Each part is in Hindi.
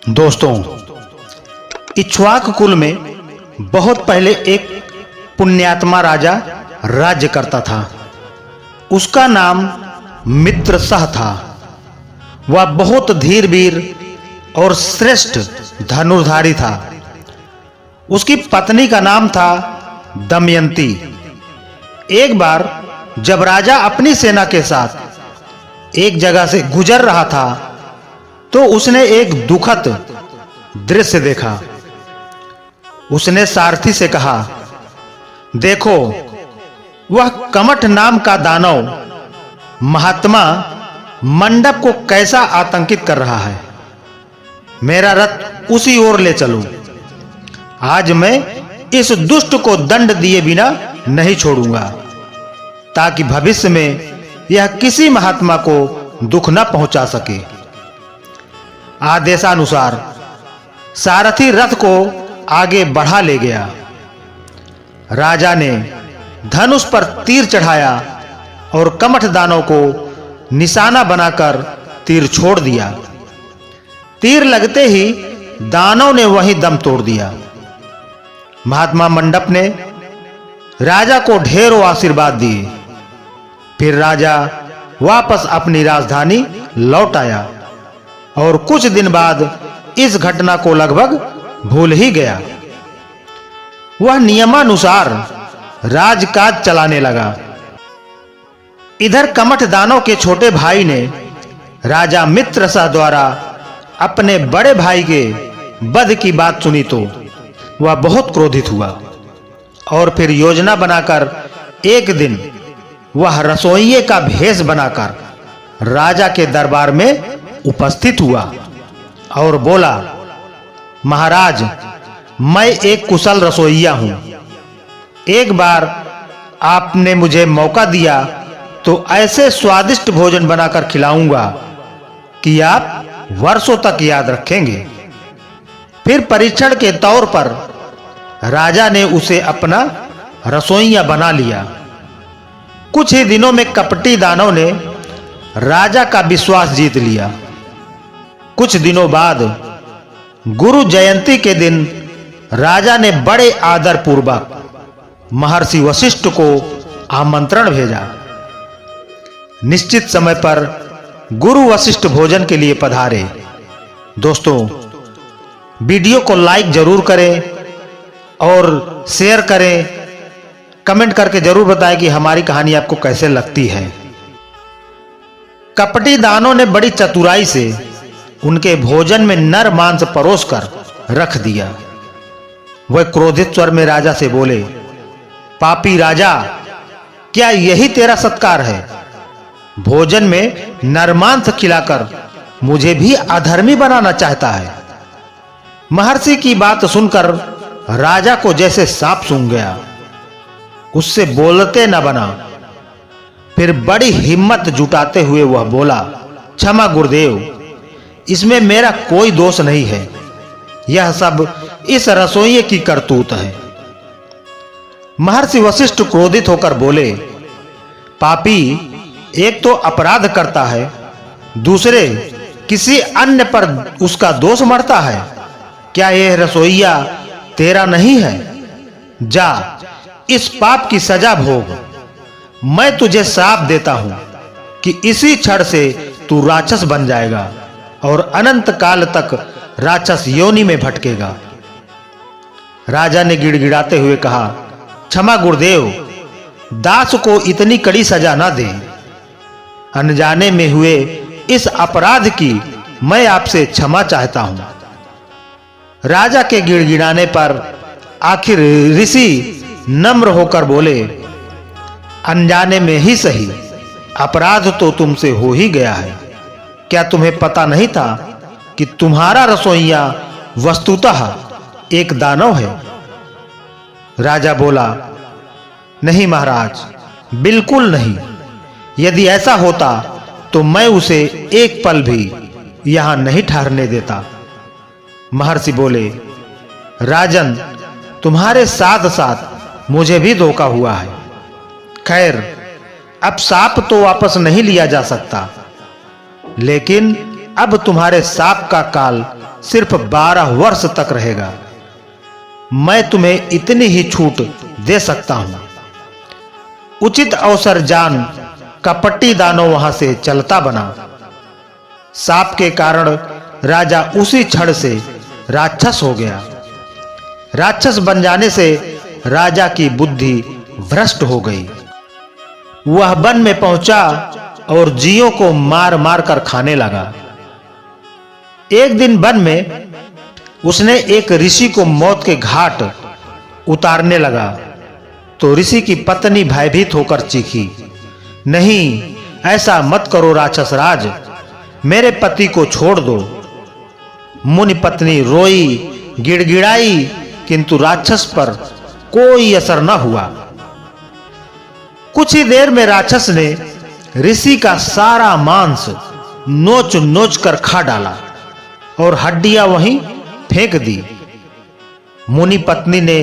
दोस्तों, इक्ष्वाक कुल में बहुत पहले एक पुण्यात्मा राजा राज्य करता था। उसका नाम मित्रसह था। वह बहुत धीरवीर और श्रेष्ठ धनुर्धारी था। उसकी पत्नी का नाम था दमयंती। एक बार जब राजा अपनी सेना के साथ एक जगह से गुजर रहा था तो उसने एक दुखद दृश्य देखा। उसने सारथी से कहा, देखो, वह कमठ नाम का दानव महात्मा मंडप को कैसा आतंकित कर रहा है। मेरा रथ उसी ओर ले चलो। आज मैं इस दुष्ट को दंड दिए बिना नहीं छोड़ूंगा, ताकि भविष्य में यह किसी महात्मा को दुख न पहुंचा सके। आदेशानुसार सारथी रथ को आगे बढ़ा ले गया। राजा ने धनुष पर तीर चढ़ाया और कमठ दानव को निशाना बनाकर तीर छोड़ दिया। तीर लगते ही दानव ने वहीं दम तोड़ दिया। महात्मा मंडप ने राजा को ढेरों आशीर्वाद दिए। फिर राजा वापस अपनी राजधानी लौट आया और कुछ दिन बाद इस घटना को लगभग भूल ही गया। वह नियमानुसार राजकाज चलाने लगा। इधर कमठ दानव के छोटे भाई ने राजा मित्रसह द्वारा अपने बड़े भाई के वध की बात सुनी तो वह बहुत क्रोधित हुआ और फिर योजना बनाकर एक दिन वह रसोइये का भेष बनाकर राजा के दरबार में उपस्थित हुआ और बोला, महाराज, मैं एक कुशल रसोइया हूं। एक बार आपने मुझे मौका दिया तो ऐसे स्वादिष्ट भोजन बनाकर खिलाऊंगा कि आप वर्षों तक याद रखेंगे। फिर परीक्षण के तौर पर राजा ने उसे अपना रसोइया बना लिया। कुछ ही दिनों में कपटी दानव ने राजा का विश्वास जीत लिया। कुछ दिनों बाद गुरु जयंती के दिन राजा ने बड़े आदर पूर्वक महर्षि वशिष्ठ को आमंत्रण भेजा। निश्चित समय पर गुरु वशिष्ठ भोजन के लिए पधारे। दोस्तों, वीडियो को लाइक जरूर करें और शेयर करें। कमेंट करके जरूर बताएं कि हमारी कहानी आपको कैसे लगती है। कपटी दानों ने बड़ी चतुराई से उनके भोजन में नर मांस परोसकर रख दिया। वह क्रोधित स्वर में राजा से बोले, पापी राजा, क्या यही तेरा सत्कार है? भोजन में नर मांस खिलाकर मुझे भी अधर्मी बनाना चाहता है। महर्षि की बात सुनकर राजा को जैसे सांप सूंघ गया। उससे बोलते न बना। फिर बड़ी हिम्मत जुटाते हुए वह बोला, क्षमा गुरुदेव, इसमें मेरा कोई दोष नहीं है। यह सब इस रसोइये की करतूत है। महर्षि वशिष्ठ क्रोधित होकर बोले, पापी एक तो अपराध करता है, दूसरे किसी अन्य पर उसका दोष मढ़ता है। क्या यह रसोइया तेरा नहीं है? जा, इस पाप की सजा भोग। मैं तुझे श्राप देता हूं कि इसी क्षण से तू राक्षस बन जाएगा और अनंत काल तक राक्षस योनि में भटकेगा। राजा ने गिड़गिड़ाते हुए कहा, क्षमा गुरुदेव, दास को इतनी कड़ी सजा ना दे। अनजाने में हुए इस अपराध की मैं आपसे क्षमा चाहता हूं। राजा के गिड़गिड़ाने पर आखिर ऋषि नम्र होकर बोले, अनजाने में ही सही, अपराध तो तुमसे हो ही गया है। क्या तुम्हें पता नहीं था कि तुम्हारा रसोइया वस्तुतः एक दानव है? राजा बोला, नहीं महाराज, बिल्कुल नहीं। यदि ऐसा होता तो मैं उसे एक पल भी यहां नहीं ठहरने देता। महर्षि बोले, राजन, तुम्हारे साथ साथ मुझे भी धोखा हुआ है। खैर, अब सांप तो वापस नहीं लिया जा सकता, लेकिन अब तुम्हारे सांप का काल सिर्फ 12 वर्ष तक रहेगा। मैं तुम्हें इतनी ही छूट दे सकता हूं। उचित अवसर जान कपटी दानव वहां से चलता बना। साप के कारण राजा उसी क्षण से राक्षस हो गया। राक्षस बन जाने से राजा की बुद्धि भ्रष्ट हो गई। वह वन में पहुंचा और जीवों को मार मार कर खाने लगा। एक दिन वन में उसने एक ऋषि को मौत के घाट उतारने लगा तो ऋषि की पत्नी भयभीत होकर चीखी, नहीं, ऐसा मत करो राक्षस राज, मेरे पति को छोड़ दो। मुनि पत्नी रोई, गिड़गिड़ाई, किंतु राक्षस पर कोई असर न हुआ। कुछ ही देर में राक्षस ने ऋषि का सारा मांस नोच नोच कर खा डाला और हड्डियां वहीं फेंक दी। मुनि पत्नी ने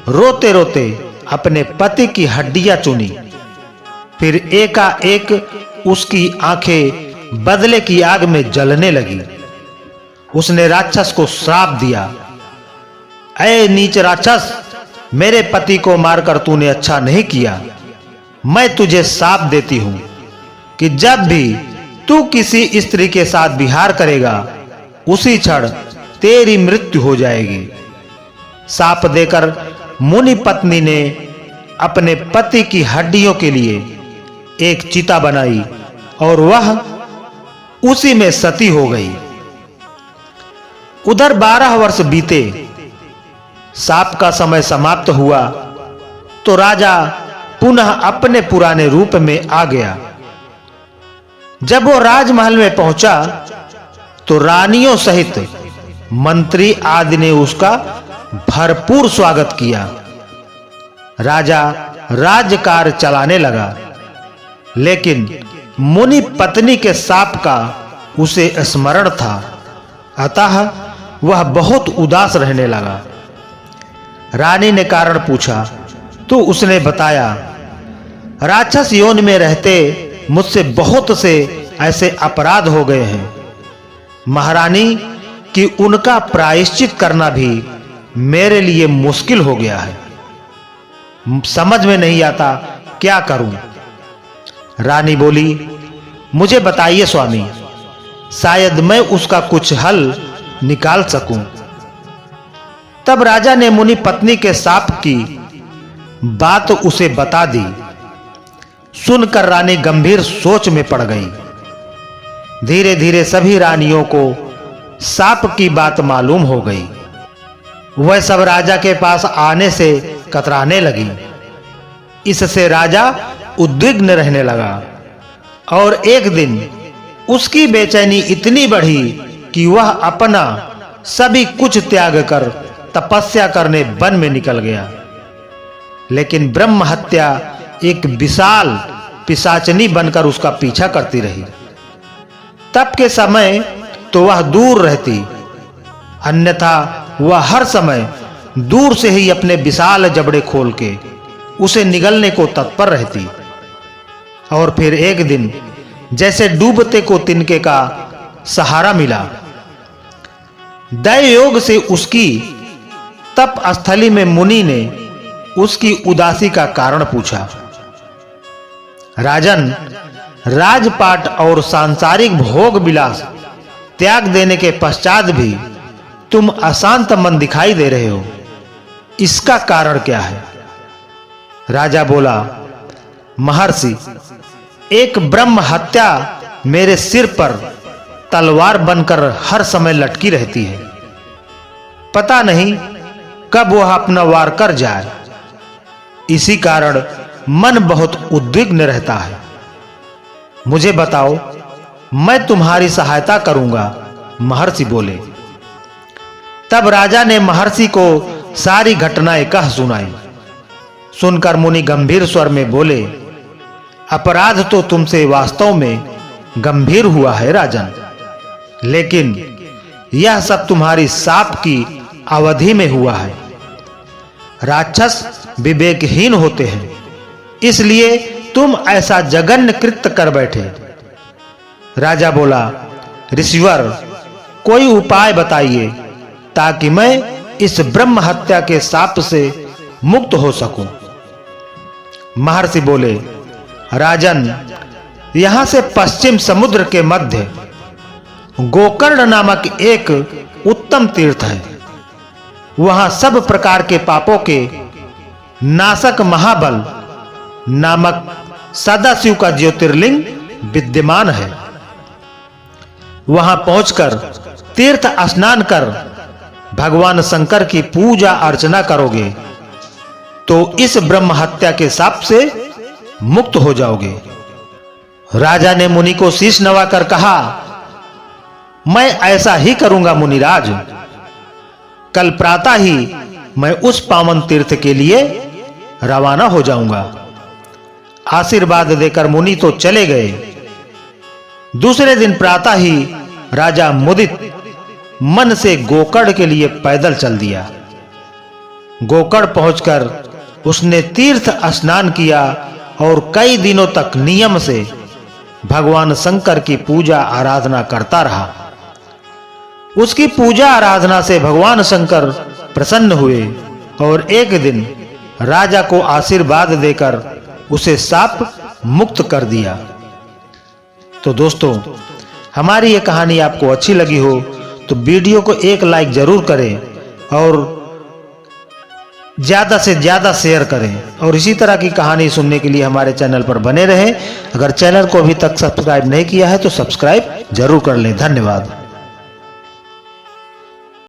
रोते रोते अपने पति की हड्डियां चुनी। फिर एकाएक उसकी आंखें बदले की आग में जलने लगी। उसने राक्षस को श्राप दिया, ऐ नीच राक्षस, मेरे पति को मारकर तूने अच्छा नहीं किया। मैं तुझे शाप देती हूं कि जब भी तू किसी स्त्री के साथ विहार करेगा उसी क्षण तेरी मृत्यु हो जाएगी। शाप देकर मुनि पत्नी ने अपने पति की हड्डियों के लिए एक चिता बनाई और वह उसी में सती हो गई। उधर 12 वर्ष बीते। शाप का समय समाप्त हुआ तो राजा पुनः अपने पुराने रूप में आ गया। जब वो राजमहल में पहुंचा तो रानियों सहित मंत्री आदि ने उसका भरपूर स्वागत किया। राजा राज्यकार्य चलाने लगा, लेकिन मुनि पत्नी के शाप का उसे स्मरण था, अतः वह बहुत उदास रहने लगा। रानी ने कारण पूछा तो उसने बताया, राक्षस योनि में रहते मुझसे बहुत से ऐसे अपराध हो गए हैं महारानी कि उनका प्रायश्चित करना भी मेरे लिए मुश्किल हो गया है। समझ में नहीं आता क्या करूं। रानी बोली, मुझे बताइए स्वामी, शायद मैं उसका कुछ हल निकाल सकूं। तब राजा ने मुनि पत्नी के शाप की बात उसे बता दी। सुनकर रानी गंभीर सोच में पड़ गई। धीरे धीरे सभी रानियों को शाप की बात मालूम हो गई। वह सब राजा के पास आने से कतराने लगी। इससे राजा उद्विग्न रहने लगा और एक दिन उसकी बेचैनी इतनी बढ़ी कि वह अपना सभी कुछ त्याग कर तपस्या करने वन में निकल गया। लेकिन ब्रह्म हत्या एक विशाल पिशाचनी बनकर उसका पीछा करती रही। तप के समय तो वह दूर रहती, अन्यथा वह हर समय दूर से ही अपने विशाल जबड़े खोल के उसे निगलने को तत्पर रहती। और फिर एक दिन जैसे डूबते को तिनके का सहारा मिला। दैव योग से उसकी तप स्थली में मुनि ने उसकी उदासी का कारण पूछा। राजन, राजपाट और सांसारिक भोग विलास त्याग देने के पश्चात भी तुम अशांत मन दिखाई दे रहे हो, इसका कारण क्या है? राजा बोला, महर्षि, एक ब्रह्म हत्या मेरे सिर पर तलवार बनकर हर समय लटकी रहती है। पता नहीं कब वह अपना वार कर जाए। इसी कारण मन बहुत उद्विग्न रहता है। मुझे बताओ, मैं तुम्हारी सहायता करूंगा, महर्षि बोले। तब राजा ने महर्षि को सारी घटनाएं कह सुनाई। सुनकर मुनि गंभीर स्वर में बोले, अपराध तो तुमसे वास्तव में गंभीर हुआ है राजन, लेकिन यह सब तुम्हारी शाप की अवधि में हुआ है। राक्षस विवेकहीन होते हैं, इसलिए तुम ऐसा जघन्य कृत्य कर बैठे। राजा बोला, ऋषिवर, कोई उपाय बताइए ताकि मैं इस ब्रह्म हत्या के शाप से मुक्त हो सकूं। महर्षि बोले, राजन, यहां से पश्चिम समुद्र के मध्य गोकर्ण नामक एक उत्तम तीर्थ है। वहां सब प्रकार के पापों के नाशक महाबल नामक सदाशिव का ज्योतिर्लिंग विद्यमान है। वहां पहुंचकर तीर्थ स्नान कर भगवान शंकर की पूजा अर्चना करोगे तो इस ब्रह्म हत्या के शाप से मुक्त हो जाओगे। राजा ने मुनि को शीश नवाकर कहा, मैं ऐसा ही करूंगा मुनिराज। कल प्रातः ही मैं उस पावन तीर्थ के लिए रवाना हो जाऊंगा। आशीर्वाद देकर मुनि तो चले गए। दूसरे दिन प्रातः ही राजा मुदित मन से गोकर्ण के लिए पैदल चल दिया। गोकर्ण पहुंचकर उसने तीर्थ स्नान किया और कई दिनों तक नियम से भगवान शंकर की पूजा आराधना करता रहा। उसकी पूजा आराधना से भगवान शंकर प्रसन्न हुए और एक दिन राजा को आशीर्वाद देकर उसे शाप मुक्त कर दिया। तो दोस्तों, हमारी ये कहानी आपको अच्छी लगी हो तो वीडियो को एक लाइक जरूर करें और ज्यादा से ज्यादा शेयर करें और इसी तरह की कहानी सुनने के लिए हमारे चैनल पर बने रहें। अगर चैनल को अभी तक सब्सक्राइब नहीं किया है तो सब्सक्राइब जरूर कर लें। धन्यवाद।